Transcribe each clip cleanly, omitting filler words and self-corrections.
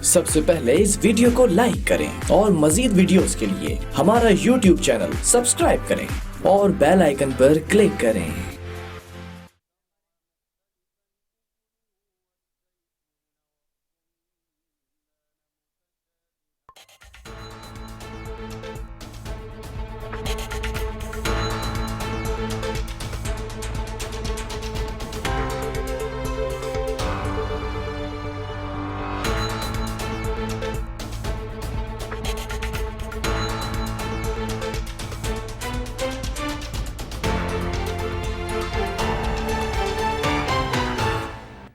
सबसे पहले इस वीडियो को लाइक करें और मजीद वीडियोस के लिए हमारा YouTube चैनल सब्सक्राइब करें और बेल आइकन पर क्लिक करें।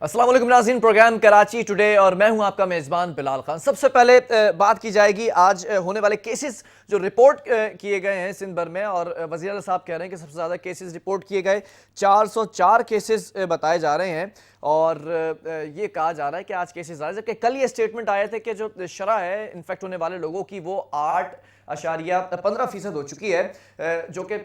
अस्सलाम वालेकुम नाज़रीन, प्रोग्राम कराची टुडे और मैं हूं आपका मेज़बान बिलाल खान। सबसे पहले बात की जाएगी आज होने वाले केसेस जो रिपोर्ट किए गए हैं सिंध भर में, और वज़ीर आला साहब कह रहे हैं कि सबसे ज़्यादा केसेस रिपोर्ट किए गए 404 केसेस बताए जा रहे हैं, और ये कहा जा रहा है कि आज केसेस आ रहे हैं, जबकि कल ये स्टेटमेंट आए थे कि जो शरह है इन्फेक्ट होने वाले लोगों की वो 8.15% हो चुकी है, जो कि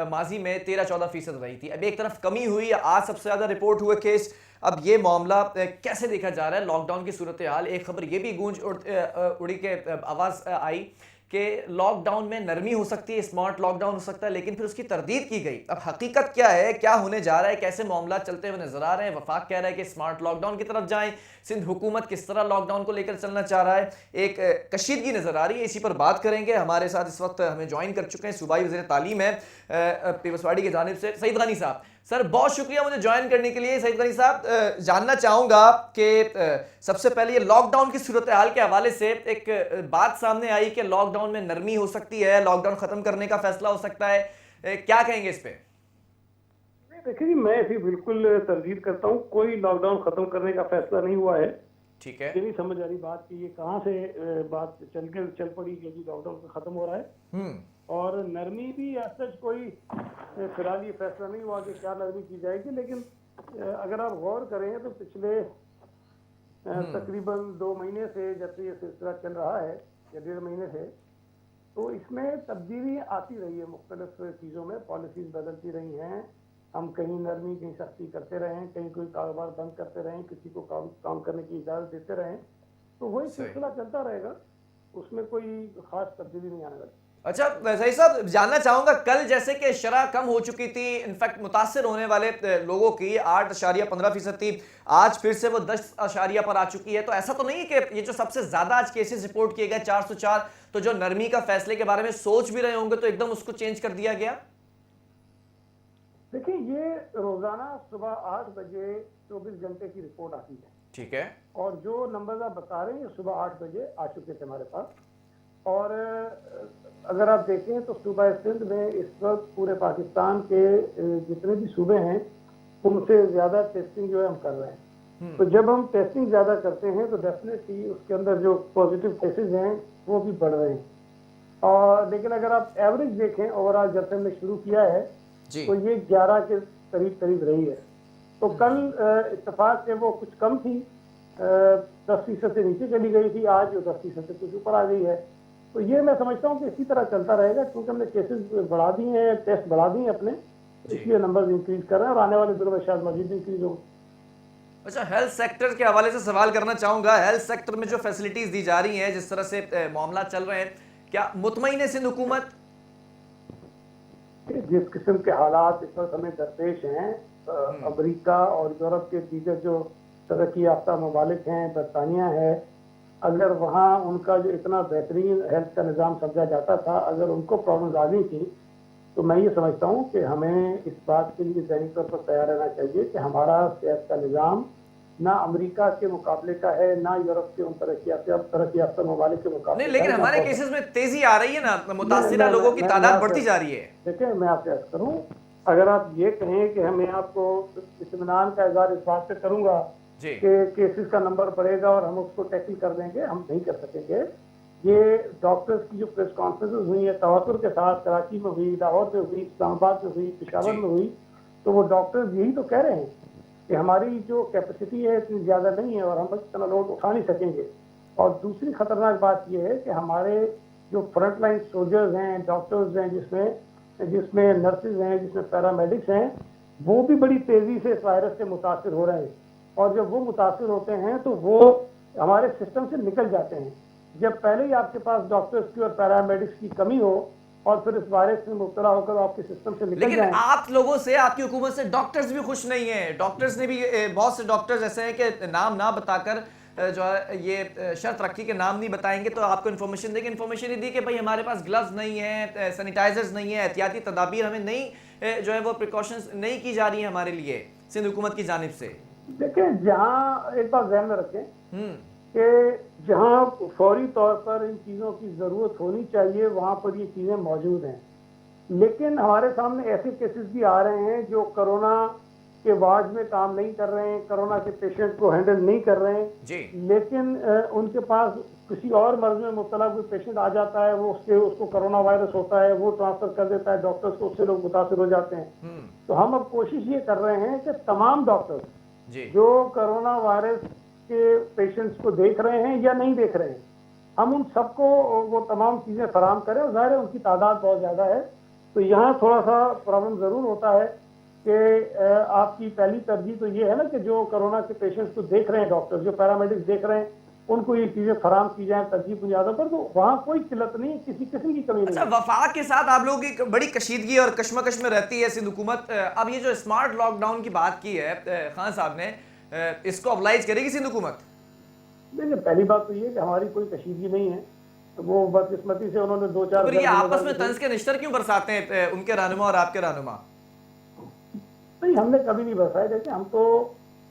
माजी में 13-14% रही थी। अब एक तरफ कमी हुई, आज सबसे ज़्यादा रिपोर्ट हुए केस। अब ये मामला कैसे देखा जा रहा है, लॉकडाउन की सूरत हाल। एक खबर ये भी गूंज उड़ी के आवाज़ आई कि लॉकडाउन में नरमी हो सकती है, स्मार्ट लॉकडाउन हो सकता है, लेकिन फिर उसकी तरदीद की गई। अब हकीकत क्या है, क्या होने जा रहा है, कैसे मामला चलते हुए नजर आ रहे हैं। वफाक कह रहा है कि स्मार्ट लॉकडाउन की तरफ जाएं, सिंध हुकूमत किस तरह लॉकडाउन को लेकर चलना चाह रहा है, एक कशीदगी नजर आ रही है। इसी पर बात करेंगे। हमारे साथ इस वक्त हमें ज्वाइन कर चुके हैं सूबाई वज़ीर तालीम है पीपल्स की जानिब से सईद गनी साहब। सर बहुत शुक्रिया मुझे ज्वाइन करने के लिए। सईद गनी साहब, जानना चाहूँगा कि सबसे पहले ये लॉकडाउन की सूरत हाल के हवाले से एक बात सामने आई कि लॉकडाउन में नरमी हो सकती है, लॉकडाउन खत्म करने का फैसला हो सकता है, क्या कहेंगे इस पे? देखिए जी, मैं इसी बिल्कुल तरदीद करता हूँ। कोई लॉकडाउन खत्म करने का फैसला नहीं हुआ है। ठीक है। ये नहीं समझ आ रही बात कि ये कहाँ से बात चल पड़ी कि जी लॉकडाउन खत्म हो रहा है। और नरमी भी सच कोई फिलहाल ये फैसला नहीं हुआ कि क्या नरमी की जाएगी, लेकिन अगर आप गौर करें तो पिछले तकरीबन 2 महीने से जब से ये सिलसिला चल रहा है या 1.5 महीने से, तो इसमें तब्दीली आती रही है। मुख्तलिफ चीज़ों में पॉलिसीज बदलती रही हैं। हम कहीं नरमी कहीं सख्ती करते रहें, कहीं कोई कारोबार बंद करते रहें, किसी को काम करने की इजाज़त देते रहें, तो वही सिलसिला चलता रहेगा। उसमें कोई खास तब्दीली नहीं आने वाली। अच्छा सही साहब, जानना चाहूंगा, कल जैसे कि शरह कम हो चुकी थी, इनफैक्ट मुतासर होने वाले लोगों की 8.15% थी, आज फिर से वो 10 पर आ चुकी है। तो ऐसा तो नहीं है कि ये जो सबसे ज्यादा आज केसेस रिपोर्ट किए गए 404, तो जो नरमी का फैसले के बारे में सोच भी रहे होंगे तो एकदम उसको चेंज कर दिया गया? देखिए, ये रोजाना सुबह 8 बजे 24 घंटे की रिपोर्ट आती है। ठीक है। और जो नंबर आप बता रहे हैं सुबह 8 बजे आ चुके थे हमारे पास। और अगर आप देखें तो सूबा सिंध में इस वक्त पूरे पाकिस्तान के जितने भी सूबे हैं उनसे ज्यादा टेस्टिंग जो है हम कर रहे हैं। तो जब हम टेस्टिंग ज्यादा करते हैं तो डेफिनेटली उसके अंदर जो पॉजिटिव केसेस हैं वो भी बढ़ रहे हैं। और लेकिन अगर आप एवरेज देखें ओवरऑल, जब से हमने शुरू किया है तो ये 11 के करीब रही है। तो कल इत्तेफाक से वो कुछ कम थी, 10% से नीचे चली गई थी, आज वो 10% से कुछ ऊपर आ गई है। तो ये मैं समझता हूँ कि इसी तरह चलता रहेगा, क्योंकि हमने केसेस बढ़ा दिए हैं, टेस्ट बढ़ा दिए हैं अपने, इसलिए नंबर इंक्रीज कर रहे हैं और आने वाले दिनों में शायद मजीद इंक्रीज हो। अच्छा, हेल्थ सेक्टर के हवाले से सवाल करना चाहूंगा। हेल्थ सेक्टर में जो फैसिलिटीज दी जा रही हैं, जिस तरह से मामला चल रहे हैं, क्या मुतमईन है सिंध हुकूमत? जिस किस्म के हालात इस वक्त हमें दरपेश हैं, अमेरिका और यूरोप के दीगर जो तरक्की याफ्ता ममालिक हैं, बरतानिया है, अगर वहाँ उनका जो इतना बेहतरीन हेल्थ का निज़ाम समझा जाता था, अगर उनको प्रॉब्लम आ गई थी, तो मैं ये समझता हूँ कि हमें इस बात के लिए ज़हनी तौर पर तैयार रहना चाहिए कि हमारा सेहत का निज़ाम ना अमेरिका के मुकाबले का है, ना यूरोप के उन तरक्की याफ्ता ममालिक के मुकाबले। नहीं, लेकिन हमारे केसेस में तेजी आ रही है ना, मुतासिरा लोगों की तादाद बढ़ती जा रही है। देखिए, मैं आपसे अर्ज करूँ, अगर आप ये कहें कि मैं आपको इत्मीनान का इज़हार इस बात से करूंगा कि केसेस का नंबर बढ़ेगा और हम उसको टैकल कर देंगे, हम नहीं कर सकेंगे। ये डॉक्टर्स की जो प्रेस कॉन्फ्रेंसेस हुई है तवातुर के साथ, कराची में हुई, लाहौर में हुई, इस्लामाबाद में हुई, पेशावर में हुई, तो वो डॉक्टर्स यही तो कह रहे हैं कि हमारी जो कैपेसिटी है इतनी ज़्यादा नहीं है और हम इतना लोड उठा नहीं सकेंगे। और दूसरी खतरनाक बात यह है कि हमारे जो फ्रंट लाइन सोल्जर्स हैं, डॉक्टर्स हैं, जिसमें नर्सेज हैं, जिसमें पैरामेडिक्स हैं, वो भी बड़ी तेज़ी से इस वायरस से मुतासर हो रहे हैं। और जब वो मुतासर होते हैं तो वो हमारे सिस्टम से निकल जाते हैं। जब पहले ही आपके पास डॉक्टर्स की और पैरामेडिक्स की कमी हो और फिर इस वायरस में मुब्तला होकर आपके सिस्टम से निकल लेकिन जाएं। आप लोगों से, आपकी हुकूमत से डॉक्टर्स भी खुश नहीं है। डॉक्टर्स ने भी बहुत से डॉक्टर्स ऐसे हैं कि नाम ना बताकर जो है ये शर्त रखी कि नाम नहीं बताएंगे तो आपको इन्फॉर्मेशन देंगे। इन्फॉर्मेशन ये दी कि भाई हमारे पास ग्लव्स नहीं है, सैनिटाइजर्स नहीं है, एहतियाती तदाबीर हमें नहीं जो है वो प्रिकॉशंस नहीं की जा रही है हमारे लिए सिंध हुकूमत की जानिब से। देखें, जहाँ एक बात ध्यान में रखें कि जहाँ फौरी तौर पर इन चीज़ों की ज़रूरत होनी चाहिए वहाँ पर ये चीज़ें मौजूद हैं, लेकिन हमारे सामने ऐसे केसेस भी आ रहे हैं जो कोरोना के वार्ड में काम नहीं कर रहे हैं, कोरोना के पेशेंट को हैंडल नहीं कर रहे हैं जी। लेकिन उनके पास किसी और मर्ज में मुब्तला कोई पेशेंट आ जाता है, वो उसको कोरोना वायरस होता है, वो ट्रांसफर कर देता है डॉक्टर्स को, उससे लोग मुतासिर हो जाते हैं। तो हम अब कोशिश ये कर रहे हैं कि तमाम डॉक्टर्स जो कोरोना वायरस के पेशेंट्स को देख रहे हैं या नहीं देख रहे हैं, हम उन सबको वो तमाम चीज़ें फराहम करें। और ज़ाहिर है उनकी तादाद बहुत ज़्यादा है, तो यहाँ थोड़ा सा प्रॉब्लम ज़रूर होता है कि आपकी पहली तरजीह तो ये है ना कि जो कोरोना के पेशेंट्स को देख रहे हैं डॉक्टर्स, जो पैरामेडिक्स देख रहे हैं, उनको ये चीज़ें फराहम की जाए तरजीह बुनियादों पर, तो वहाँ कोई किल्लत नहीं है, किसी किस्म की कमी नहीं अच्छा, है। वफाक के साथ आप लोगों की बड़ी कशीदगी और कशमकश में रहती है सिंध हुकूमत। अब ये जो स्मार्ट लॉकडाउन की बात की है खान साहब ने, इसको ऑब्लाइज करेगी सिंध हुकूमत? देखिए, पहली बात तो ये कि हमारी कोई कशीदगी नहीं है, तो वो बदकिस्मती से उन्होंने दो चार फिर ये आपस में तंज के निश्तर क्यों बरसाते हैं उनके रहनुमा और आपके रहनुमा? नहीं, हमने कभी नहीं बरसाया। देखिए, हम तो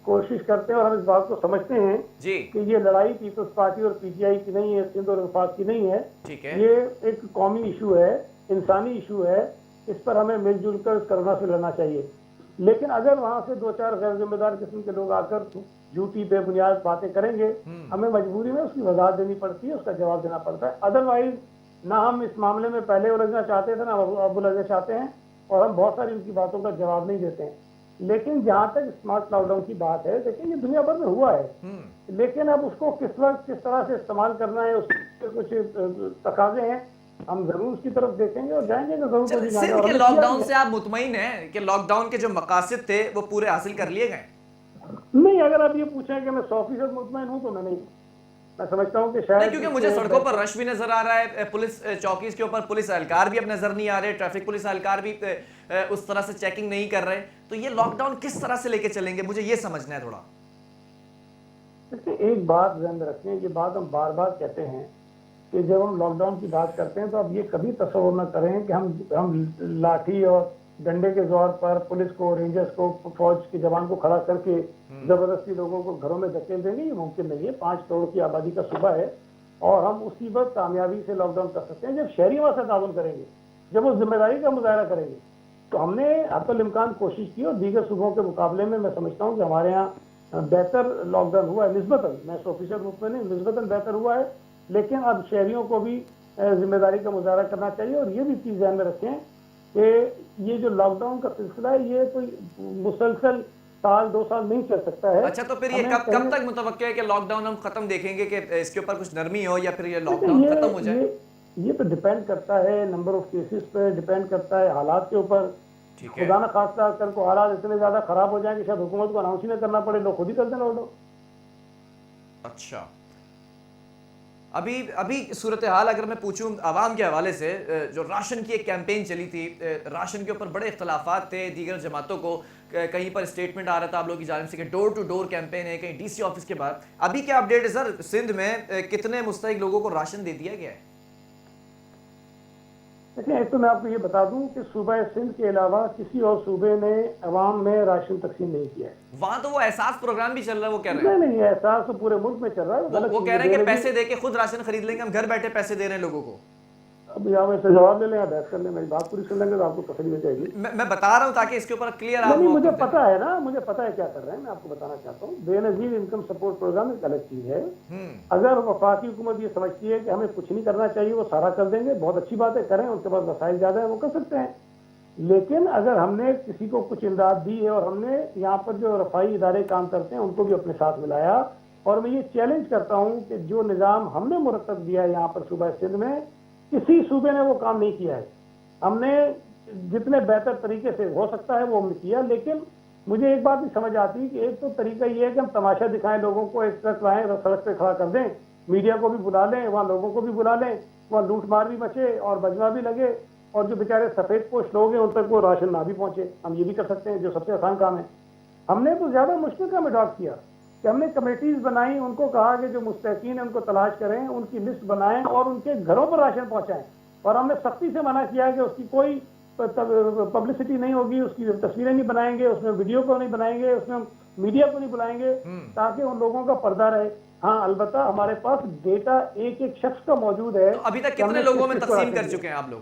कोशिश करते हैं और हम इस बात को समझते हैं जी कि ये लड़ाई पीपल्स पार्टी और पीटीआई की नहीं है, सिंध और वफाक की नहीं है। ठीक है। ये एक कौमी इशू है, इंसानी इशू है, इस पर हमें मिलजुल कर इस कोरोना से लड़ना चाहिए। लेकिन अगर वहाँ से दो चार गैर जिम्मेदार किस्म के लोग आकर झूठी बेबुनियाद बातें करेंगे, हमें मजबूरी में उसकी वजाहत देनी पड़ती है, उसका जवाब देना पड़ता है। अदरवाइज ना हम इस मामले में पहले उलझना चाहते थे, ना अब उलझना चाहते हैं, और हम बहुत सारी उनकी बातों का जवाब नहीं देते हैं। लेकिन जहाँ तक स्मार्ट लॉकडाउन की बात है, देखिए ये दुनिया भर में हुआ है, लेकिन अब उसको किस वक्त किस तरह से इस्तेमाल करना है, उसके कुछ तकाजे हैं, हम जरूर उसकी तरफ देखेंगे और जाएंगे तो जरूर कोशिश सिंध के लॉकडाउन से आप मुतमईन हैं कि लॉकडाउन के जो मकासद थे वो पूरे हासिल कर लिए गए? नहीं, अगर आप ये पूछें कि मैं 100% मुतमईन हूँ तो मैं नहीं, मैं समझता हूँ कि शायद, क्योंकि मुझे सड़कों पर रश भी नजर आ रहा है, पुलिस चौकी के ऊपर पुलिस एहलकार भी अब नजर नहीं आ रहे, ट्रैफिक पुलिस एहलकार भी उस तरह से चेकिंग नहीं कर रहे, तो ये लॉकडाउन किस तरह से लेके चलेंगे, मुझे ये समझना है थोड़ा। देखिए, एक बात ध्यान रखें, ये बात हम बार बार कहते हैं कि जब हम लॉकडाउन की बात करते हैं तो अब ये कभी तस्वर न करें कि हम लाठी और डंडे के जोर पर पुलिस को, रेंजर्स को, फौज के जवान को खड़ा करके जबरदस्ती लोगों को घरों में धकेल देंगे। ये मुमकिन नहीं है। 5 करोड़ की आबादी का सूबा है और हम उसी वक्त कामयाबी से लॉकडाउन कर सकते हैं जब शहरी हमारे साथ ताउन करेंगे, जब वो जिम्मेदारी का मुजाहरा करेंगे। तो हमने हत्तुल इम्कान कोशिश की और दीगर सूबों के मुकाबले में मैं समझता हूँ कि हमारे यहाँ बेहतर लॉकडाउन हुआ है निस्बतन। मैं 100% मुतमईन नहीं, निस्बतन बेहतर हुआ है, लेकिन अब शहरियों को भी जिम्मेदारी का मुजाहरा करना चाहिए। और ये भी चीज़ ध्यान में रखें कि ये जो लॉकडाउन का सिलसिला है ये कोई मुसलसल साल 2 साल नहीं चल सकता है। अच्छा, तो फिर ये कब तक मुतवक्किल है कि लॉकडाउन हम खत्म देखेंगे कि इसके ऊपर कुछ नरमी हो या फिर ये लॉकडाउन खत्म हो जाए? ये तो डिपेंड करता है नंबर ऑफ केसेस पे, डिपेंड करता है हालात के ऊपर। ठीक है। खुदा न खास्ता कल को हालात इतने ज्यादा खराब हो जाए कि शायद हुकूमत को अनाउंस ही नहीं करना पड़े, लोग खुद ही कर देना लॉकडाउन। अच्छा, अभी सूरत हाल अगर मैं पूछूं आवाम के हवाले से, जो राशन की एक कैंपेन चली थी, राशन के ऊपर बड़े इख्तलाफात थे दीगर जमातों को, कहीं पर स्टेटमेंट आ रहा था आप लोगों की जानिब से कि डोर टू डोर कैंपेन है, कहीं डीसी ऑफिस के बाद। अभी क्या अपडेट है सर, सिंध में कितने मुस्तहिक लोगों को राशन दे दिया गया है? देखिए, एक तो मैं आपको ये बता दूं कि सूबा सिंध के अलावा किसी और सूबे ने अवाम में राशन तकसीम नहीं किया है। वहां तो वो एहसास प्रोग्राम भी चल रहा है, वो कह रहे हैं। नहीं, एहसास तो पूरे मुल्क में चल रहा है। वो कह रहे हैं कि पैसे दे के खुद राशन खरीद लेंगे, हम घर बैठे पैसे दे रहे हैं लोगों को। अब यहाँ में से जवाब ले लें या बहस कर लें, मेरी बात पूरी सुन लेंगे तो आपको तसल्ली हो जाएगी। मैं बता रहा हूँ ताकि इसके ऊपर क्लियर आप। नहीं, मुझे पता है ना, मुझे पता है क्या कर रहे हैं। मैं आपको बताना चाहता हूँ, बेनजीर इनकम सपोर्ट प्रोग्राम एक अलग चीज है। अगर वफाकी हुकूमत ये समझती है कि हमें कुछ नहीं करना चाहिए, वो सारा कर देंगे, बहुत अच्छी बात है, करें, उनके पास वसाइल ज्यादा है, वो कर सकते हैं। लेकिन अगर हमने किसी को कुछ इमदाद दी है और हमने यहाँ पर जो रफाई इदारे काम करते हैं उनको भी अपने साथ मिलाया, और मैं ये चैलेंज करता हूँ कि जो निज़ाम हमने मुरतब दिया है यहाँ पर सूबा सिंध में, किसी सूबे ने वो काम नहीं किया है। हमने जितने बेहतर तरीके से हो सकता है वो हमने किया, लेकिन मुझे एक बात नहीं समझ आती कि एक तो तरीका ये है कि हम तमाशा दिखाएं लोगों को, एक ट्रक लाएं सड़क पे खड़ा कर दें, मीडिया को भी बुला लें, वहाँ लोगों को भी बुला लें, वहाँ लूट मार भी मचे और बजवा भी लगे, और जो बेचारे सफेद पोश लोग हैं उन तक वो राशन ना भी पहुंचे। हम ये भी कर सकते हैं, जो सबसे आसान काम है। हमने तो ज्यादा मुश्किल काम अडॉप्ट किया कि हमने कमेटीज बनाई, उनको कहा कि जो मुस्तहकीन है उनको तलाश करें, उनकी लिस्ट बनाएं और उनके घरों पर राशन पहुंचाएं। और हमने सख्ती से मना किया कि उसकी कोई पब्लिसिटी नहीं होगी, उसकी तस्वीरें नहीं बनाएंगे, उसमें वीडियो को नहीं बनाएंगे, उसमें मीडिया को नहीं बुलाएंगे, ताकि उन लोगों का पर्दा रहे। हाँ, अलबत्ता हमारे पास डेटा एक एक शख्स का मौजूद है। तो अभी तक कितने लोगों में तकसीम कर चुके हैं आप लोग?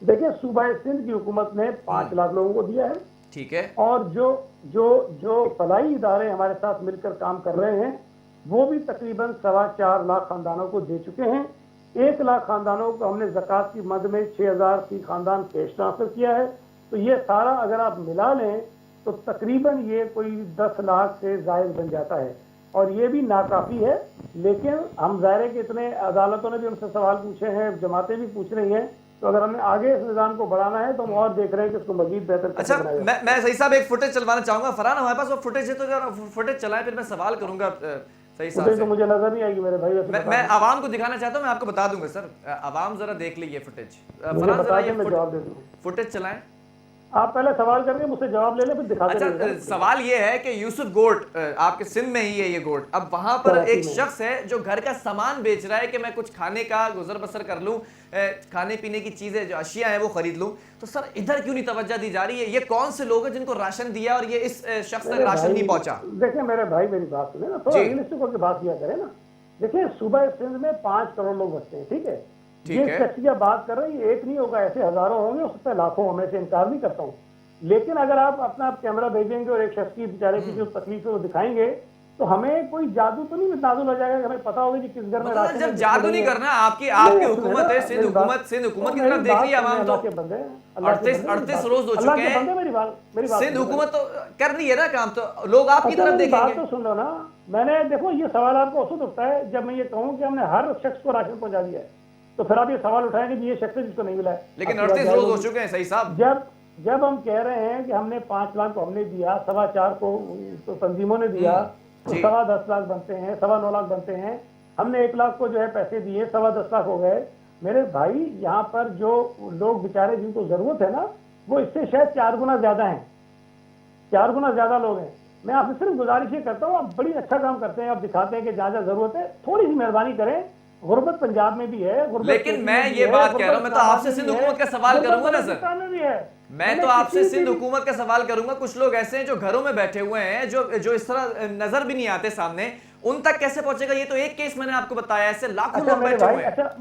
देखिए, सूबा सिंध की हुकूमत ने 5 लाख लोगों को दिया है। ठीक है। और जो जो जो फलाई इदारे हमारे साथ मिलकर काम कर रहे हैं वो भी तकरीबन 4.25 लाख खानदानों को दे चुके हैं। 1 लाख खानदानों को हमने ज़कात की मद में 6,000 फी खानदान कैश ट्रांसफर किया है। तो ये सारा अगर आप मिला लें तो तकरीबन ये कोई 10 लाख से जायद बन जाता है, और ये भी नाकाफी है। लेकिन हम ज़ाहिर है कि इतने अदालतों ने भी हमसे सवाल पूछे हैं, जमातें भी पूछ रही हैं, तो अगर हमें आगे इस निज़ाम को बढ़ाना है तो हम और देख रहे हैं कि इसको मजीद बेहतर कैसे अच्छा, बनाया जाए। मैं सही साहब एक फुटेज चलवाना चाहूंगा। फरहान, हमारे पास वो फुटेज है, तो जरा फुटेज चलाएं, फिर मैं सवाल करूंगा सही साहब से। तो मुझे नजर नहीं आएगी मेरे भाई। मैं आवाम को दिखाना चाहता हूँ, मैं आपको बता दूंगा सर। आवाम जरा देख लीजिए फुटेज। फरहान, जरा ये फुटेज चलाएं। आप पहले सवाल करके मुझसे जवाब ले लें, फिर दिखाते अच्छा, रहिएगा। सवाल ये है कि यूसुफ गोट, आपके सिंध में ही है ये गोट, अब वहां पर एक शख्स है जो घर का सामान बेच रहा है कि मैं कुछ खाने का गुजर बसर कर लूं, खाने पीने की चीजें जो अशिया है वो खरीद लूं। तो सर इधर क्यों नहीं तवज्जो दी जा रही है? ये कौन से लोग हैं जिनको राशन दिया और ये इस शख्स तक राशन नहीं पहुंचा? देखिए मेरे भाई, मेरी बात सुने ना, थोड़ा रियलिस्टिक होकर बात किया करें ना। देखिए, सूबा सिंध में 5 करोड़ लोग बसते हैं, ठीक है। जिस शख्स की बात कर रहे हैं ये एक नहीं होगा, ऐसे हजारों होंगे, उससे लाखों, मैं से इनकार नहीं करता हूँ। लेकिन अगर आप अपना कैमरा भेजेंगे और एक शख्स की बेचारे की जो तकलीफ है वो दिखाएंगे तो हमें कोई जादू तो नहीं नाजुल हो जाएगा कि हमें पता होगा कि किस घर में राशन। जब जादू नहीं करना, आपकी हुकूमत है, सिंध हुकूमत की तरफ देख रही है आवाम। तो 38 रोज हो चुके हैं, सिंध हुकूमत तो कर रही है ना काम, तो लोग आपकी तरफ देखेंगे। तो सुन लो ना, मैंने देखो ये सवाल आपको औसत उठता है जब मैं ये कहूँ कि हमने हर शख्स को राशन पहुंचा दिया है, तो फिर आप ये सवाल उठाएंगे कि ये शख्स जिसको नहीं मिला है। लेकिन 38 रोज हो चुके हैं सही साहब। जब हम कह रहे हैं कि हमने 5 लाख को हमने दिया, 4.25 को तो तंजीमों ने दिया, तो 10.25 लाख बनते हैं, 9.25 लाख बनते हैं। हमने 1 लाख को जो है पैसे दिए, 10.25 लाख हो गए। मेरे भाई, यहाँ पर जो लोग बेचारे जिनको जरूरत है ना, वो इससे शायद 4 गुना ज्यादा हैं, 4 गुना ज्यादा लोग हैं। मैं आपसे सिर्फ गुजारिश ये करता हूँ, आप बड़ी अच्छा काम करते हैं, आप दिखाते हैं कि जहाँ जहाँ जरूरत है थोड़ी सी मेहरबानी करें। गुर्बत पंजाब में भी है, लेकिन मैं ये बात कह रहा हूँ, मैं तो आपसे सिंध हुकूमत का सवाल करूंगा ना सर, मैं तो आपसे सिंध हुकूमत का सवाल करूंगा। कुछ लोग ऐसे हैं जो घरों में बैठे हुए हैं, जो इस तरह नजर भी नहीं आते सामने, उन तक कैसे पहुंचेगा? ये तो एक केस मैंने आपको बताया, ऐसे लाखों लोग बैठे हुए हैं। अच्छा,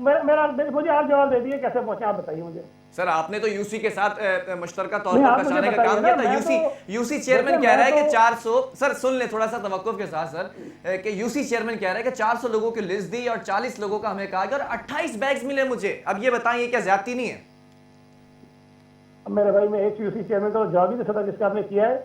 मुझे आप जवाब दे दिए कैसे पहुंचे, आप बताइए मुझे। सर आपने तो यूसी के साथ मुश्तरका तौर पर पहचाने का काम किया था। यूसी चेयरमैन कह रहा है कि 400, सर सुन ले थोड़ा सा तवक्कुफ के साथ सर, कि यूसी चेयरमैन कह रहा है कि 400 लोगों की लिस्ट दी और 40 लोगों का हमें कहा गया और 28 बैग्स मिले मुझे। अब ये बताएं, ये क्या ज्यादती नहीं है? मेरे भाई, मैं एक यूसी चेयरमैन का जवाब ही नहीं सकता जिसका आपने किया है।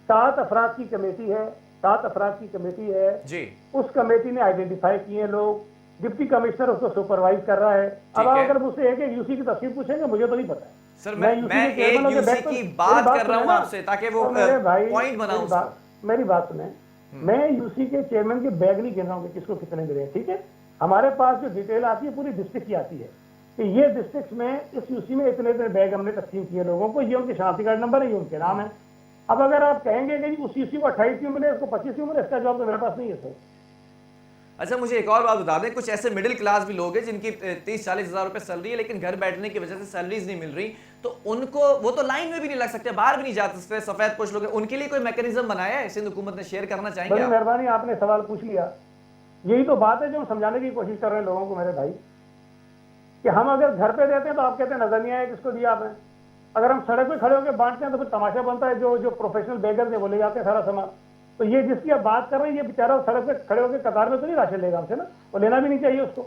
7 अफराद की कमेटी है, 7 अफराद की कमेटी है जी। उस कमेटी ने आइडेंटिफाई किए लोग, डिप्टी कमिश्नर उसको सुपरवाइज कर रहा है। अब आप अगर मुझसे एक यूसी की तफसील पूछेंगे, मुझे तो नहीं पता सर। मैं एक यूसी की बात कर रहा हूं आपसे ताकि वो पॉइंट बनाऊं। मेरी बात सुने, मैं यूसी के चेयरमैन के बैग नहीं गिन रहा हूं कि किसको कितने मिले, ठीक है। हमारे पास जो डिटेल आती है पूरी डिस्ट्रिक्ट की आती है कि ये डिस्ट्रिक्ट में इस यूसी में इतने इतने बैग हमने तकसीम किए लोगों को, ये उनके शनाख्ती कार्ड नंबर है, ये उनके नाम है। अब अगर आप कहेंगे कि उस यूसी को 28 क्यों मिले, इसको 25 क्यों मिले, इसका जवाब तो मेरे पास नहीं है सर। अच्छा, मुझे एक और बात बता दें, कुछ ऐसे मिडिल क्लास भी लोग हैं जिनकी 30-40 हज़ार रुपए सैलरी है, लेकिन घर बैठने की वजह से सैलरीज नहीं मिल रही, तो उनको वो तो लाइन में भी नहीं लग सकते, बाहर भी नहीं जा सकते, सफेद पोश लोग, उनके लिए कोई मैकेनिज्म बनाया है सिंध हुकूमत ने? शेयर करना चाहेंगे? बड़ी मेहरबानी, आपने सवाल पूछ लिया। यही तो बात है जो हम समझाने की कोशिश कर रहे हैं लोगों को मेरे भाई, कि हम अगर घर पे देते हैं तो आप कहते हैं नजर नहीं आया किसको दिया आपने। अगर हम सड़क पे खड़े होकर बांटते हैं तो फिर तमाशा बनता है, जो प्रोफेशनल बेगर ने वो ले जाते हैं सारा सामान। तो ये जिसकी आप बात कर रहे हैं, ये बेचारा सड़क पे खड़े होकर कतार में तो नहीं राशन लेगा हमसे ना, वो लेना भी नहीं चाहिए उसको।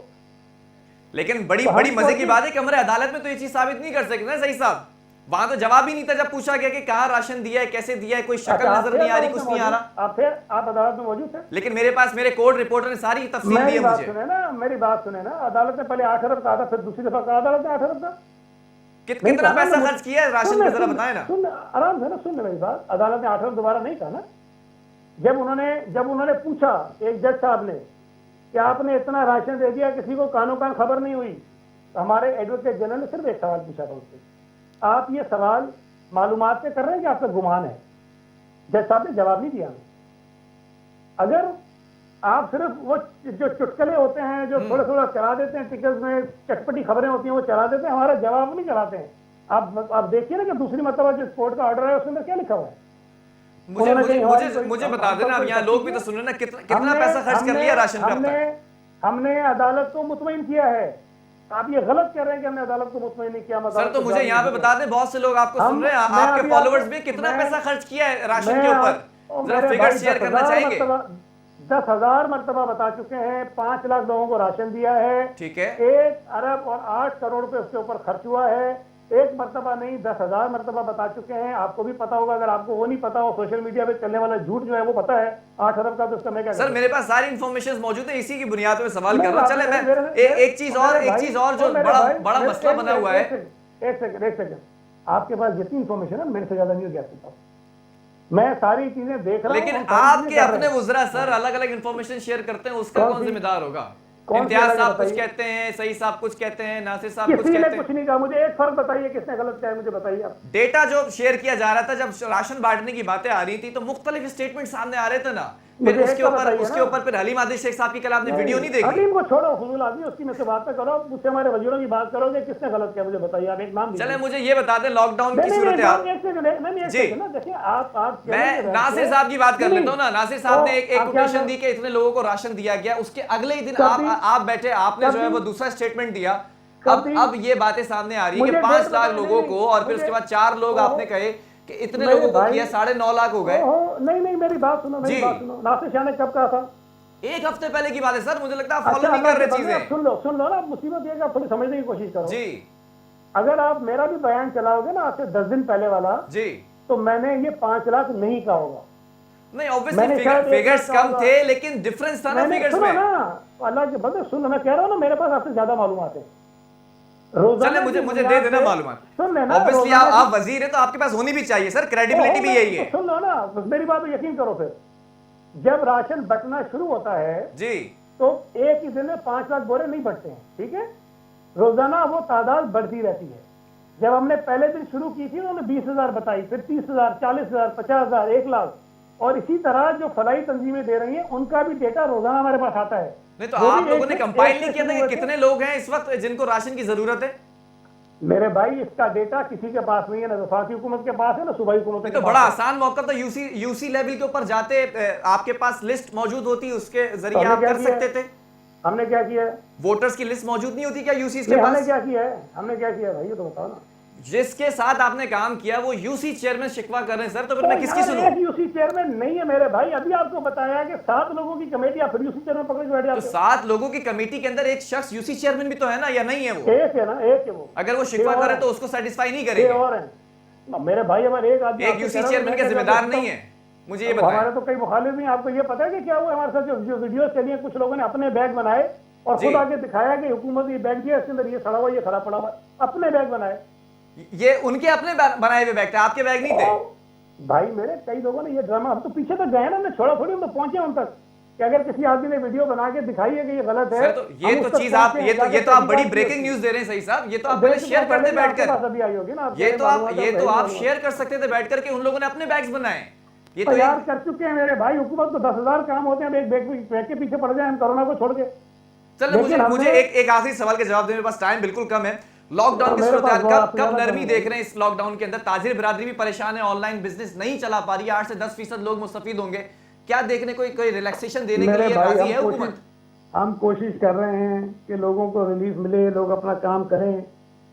लेकिन बड़ी मजे की बात है कि हमारे अदालत में तो ये चीज साबित नहीं कर सकते ना सही साहब। वहां तो जवाब ही नहीं था जब पूछा गया कि कहाँ राशन दिया है, कैसे दिया है, कोई शक्ल नजर नहीं आ रही, कुछ नहीं आ रहा। आप अदालत में मौजूद थे? लेकिन मेरे पास मेरे कोर्ट रिपोर्टर ने सारी तफसील दी है मुझे। मेरी बात सुने ना, अदालत ने पहले 8 अरब कहा था, फिर दूसरी दफा कहा अदालत ने 8 अरब का। कितना पैसा खर्च किया है राशन पे, जरा बताएं ना। सुन आराम से ना, सुन मेरी बात। अदालत ने 8 रन दोबारा नहीं कहा ना। जब उन्होंने पूछा एक जज साहब ने कि आपने इतना राशन दे दिया, किसी को कानो कान खबर नहीं हुई, तो हमारे एडवोकेट जनरल ने सिर्फ एक सवाल पूछा था उससे, आप ये सवाल मालूमात से कर रहे हैं कि आपका गुमान है? जज साहब ने जवाब नहीं दिया। अगर आप सिर्फ वो जो चुटकले होते हैं जो थोड़ा थोड़ा चला देते हैं, टिकल्स में चटपटी खबरें होती हैं वो चला देते हैं, हमारा जवाब नहीं चलाते हैं। आप देखिए ना कि दूसरी मतलब जो कोर्ट का ऑर्डर है उसके अंदर क्या लिखा हुआ है। मुझे बता देना, अब यहाँ लोग भी तो सुन रहे ना, कितना पैसा खर्च कर लिया राशन पे अब तक? हमने अदालत को मुतमईन किया है। आप ये गलत कह रहे हैं कि हमने अदालत को मुतमईन नहीं किया। सर तो मुझे यहाँ पे बता दें, बहुत से लोग आपको सुन रहे हैं, आपके फॉलोअर्स भी कितना पैसा खर्च किया है राशन के ऊपर, जरा फिगर शेयर करना चाहेंगे? 10,000 मरतबा बता चुके हैं, 5 लाख लोगों को राशन दिया है। ठीक है, 1 अरब और 8 करोड़ रुपए उसके ऊपर खर्च हुआ है। एक मरतबा नहीं, 10,000 मरतबा बता चुके हैं। आपको भी पता होगा, अगर आपको वो नहीं पता हो, सोशल मीडिया पे चलने वाला झूठ जो है वो पता है। 8 अरब का तो उसका मैं क्या सर, मेरे पास सारी इन्फॉर्मेशन मौजूद है, इसी की बुनियाद पे सवाल कर रहा हूं। चले मैं एक चीज और जो बड़ा मसला बना हुआ है। एक सेकंड, आपके पास जितनी इन्फॉर्मेशन है मेरे से ज्यादा नहीं हो सकता। मैं सारी चीजें देख रहा हूं, लेकिन आपके अपने वुज़रा सर अलग अलग इन्फॉर्मेशन शेयर करते हैं, उसका कौन जिम्मेदार होगा? इम्तियाज साहब कुछ कहते हैं, सही साहब कुछ कहते हैं, नासिर साहब कुछ कहते हैं। कुछ नहीं कहा। मुझे एक फर्क बताइए, किसने गलत किया है मुझे बताइए आप। डेटा जो शेयर किया जा रहा था, जब राशन बांटने की बातें आ रही थी तो मुख्तलिफ स्टेटमेंट सामने आ रहे थे ना, फिर उसके ऊपर फिर हलीम आदिल शेख साहब की कल आपने वीडियो नहीं देखी? हलीम को छोड़ो, फजूल आदमी, उसकी मुझसे बात करो, मुझसे हमारे वजीरों की बात करोगे, किसने गलत किया मुझे बताइए आप। एक नाम चले मुझे ये बता दें, लॉकडाउन की सूरत हाल। देखिए आप मैं नासिर साहब की बात कर लेता हूँ ना। नासिर साहब ने एक कोटेशन दी कि इतने लोगों को राशन दिया गया, उसके अगले ही दिन आप बैठे, आपने जो है वो दूसरा स्टेटमेंट दिया। अब ये बातें सामने आ रही है कि 5 लाख लोगों को, और फिर उसके बाद 4 लोग आपने कहे कि इतने लोगों को किया, 9.5 लाख हो गए। नहीं, मेरी बात सुनो, नासिर शाह ने कब कहा था? 1 हफ्ते पहले की बात है सर, मुझे लगता है आप फॉलो नहीं कर रहे चीजें। सुन लो ना, मुसीबत ये आप थोड़ी समझने की कोशिश करो जी। अगर आप मेरा भी बयान चलाओगे ना आज से 10 दिन पहले वाला जी, तो मैंने ये 5 लाख नहीं कहा होगा। नहीं, ऑब्वियसली फिगर्स कम थे, लेकिन डिफरेंस था ना फिगर्स में। अल्लाह के बंदे सुन, मैं कह रहा हूँ ना, मेरे पास आपसे ज्यादा मालूमात है। चले मुझे दे देना मालूमात। सुन लेना, ऑब्वियसली आप वजीर है तो आपके पास होनी भी चाहिए सर, क्रेडिबिलिटी भी यही है। सुन लो ना, मेरी बात पर यकीन करो। फिर जब राशन बंटना शुरू होता है जी, तो एक ही दिन में 5 लाख बोरे नहीं बंटते हैं, ठीक है? रोजाना वो तादाद बढ़ती रहती है। जब हमने पहले दिन शुरू की थी उन्होंने 20,000 बताई, फिर 30,000, 40,000, 50,000, 1 लाख, और इसी तरह जो फलाई तंजीमें दे रही हैं उनका भी डेटा रोजाना हमारे पास आता है। नहीं तो आप लोगों ने कंपाइल नहीं किया था कि कितने लोग हैं इस वक्त जिनको राशन की जरूरत है? मेरे भाई, इसका डेटा किसी के पास नहीं है, ना वफाकी हुकूमत के पास है ना सूबाई हुकूमत के तो पास। बड़ा आसान मौका तो यूसी लेवल के ऊपर जाते, आपके पास लिस्ट मौजूद होती, उसके जरिए आप कर सकते थे। हमने क्या किया है? वोटर्स की लिस्ट मौजूद नहीं होती क्या यूसी के पास? हमने क्या किया है भाई, ये तो बताओ ना। जिसके साथ आपने काम किया वो यूसी चेयरमैन शिकवा कर रहे हैं सर, तो फिर मैं किसकी सुनूं? यूसी चेयरमैन नहीं है मेरे भाई, अभी आपको बताया कि 7 लोगों की कमेटी, आप फिर यूसी चेयरमैन पकड़ के बैठे। तो 7 लोगों की कमेटी के अंदर एक शख्स यूसी चेयरमैन भी तो है ना, या नहीं है वो? एक है ना, एक है वो। अगर वो शिकवा करे तो उसको सेटिस्फाई नहीं करेंगे? और है मेरे भाई, हमारे एक आदमी, एक यूसी चेयरमैन का जिम्मेदार नहीं है, मुझे ये बताएं। हमारे तो कई मुखालिफ भी। आपको ये पता है कि क्या हुआ हमारे साथ? जो वीडियो चली, कुछ लोगों ने अपने बैग बनाए और खुद आके दिखाया कि हुकूमत ये बैग दिया, इसके अंदर ये सड़ा हुआ, ये खड़ा पड़ा हुआ, अपने बैग बनाए। ये उनके अपने बनाए हुए बैग थे, आपके बैग नहीं थे भाई। मेरे कई लोगों ने ये ड्रामा, हम तो पीछे तक गए ना, हमने छोड़ा थोड़ी, हम तो पहुंचे उन तक कि अगर किसी आदमी ने वीडियो बना के दिखाई है कि ये गलत है। तो ये तो चीज आप ये तो आप बड़ी ब्रेकिंग न्यूज दे रहे हैं सही साहब, ये तो आप पहले शेयर करते बैठकर, अभी आई होगी ना। ये तो आप शेयर कर सकते थे बैठ करके, उन लोगों ने अपने बैग्स बनाए। ये तो यार कर चुके हैं मेरे भाई, हुकूमत को 10,000 काम होते हैं, एक बैग के पीछे पड़ जाए हम कोरोना को छोड़ के। चलो मुझे एक आखिरी सवाल के जवाब देने, मेरे पास टाइम बिल्कुल कम है। लॉकडाउन की सूरत कब नरमी देख रहे हैं इस लॉकडाउन के अंदर? ताजिर बिरादरी भी परेशान है, ऑनलाइन बिजनेस नहीं चला पा रही है, 8 से 10% लोग मुस्तफीद होंगे। क्या देखने कोई रिलैक्सेशन देने के लिए राजी है हुकूमत? हम कोशिश कर रहे हैं कि लोगों को रिलीफ मिले, लोग अपना काम करें,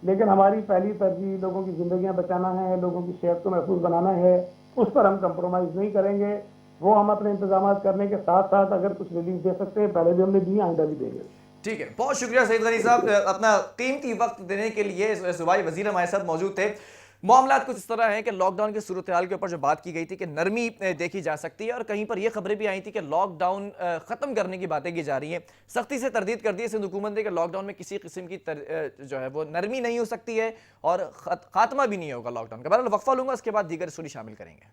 लेकिन हमारी पहली तरजीह लोगों की जिंदगियां बचाना है, लोगों की सेहत को महफूज बनाना है। उस पर हम कंप्रोमाइज नहीं करेंगे। वो हम अपने इंतजाम करने के साथ साथ अगर कुछ रिलीफ दे सकते हैं, पहले भी हमने दिए, आइंदा भी देंगे। ठीक है, बहुत शुक्रिया सईद गनी साहब, अपना कीमती वक्त देने के लिए। सूबाई वजीर हमारे साथ मौजूद थे। मामला कुछ इस तरह है कि लॉकडाउन की सूरत हाल के ऊपर जो बात की गई थी कि नरमी देखी जा सकती है, और कहीं पर यह खबरें भी आई थी कि लॉकडाउन खत्म करने की बातें की जा रही हैं। सख्ती से तरदीद कर दी है सिंध हुकूमत ने कि लॉकडाउन में किसी किस्म की जो है वो नरमी नहीं हो सकती है और खात्मा भी नहीं होगा लॉकडाउन का। बहरहाल वक्फा लूंगा, उसके बाद दीगर स्टोरी शामिल करेंगे।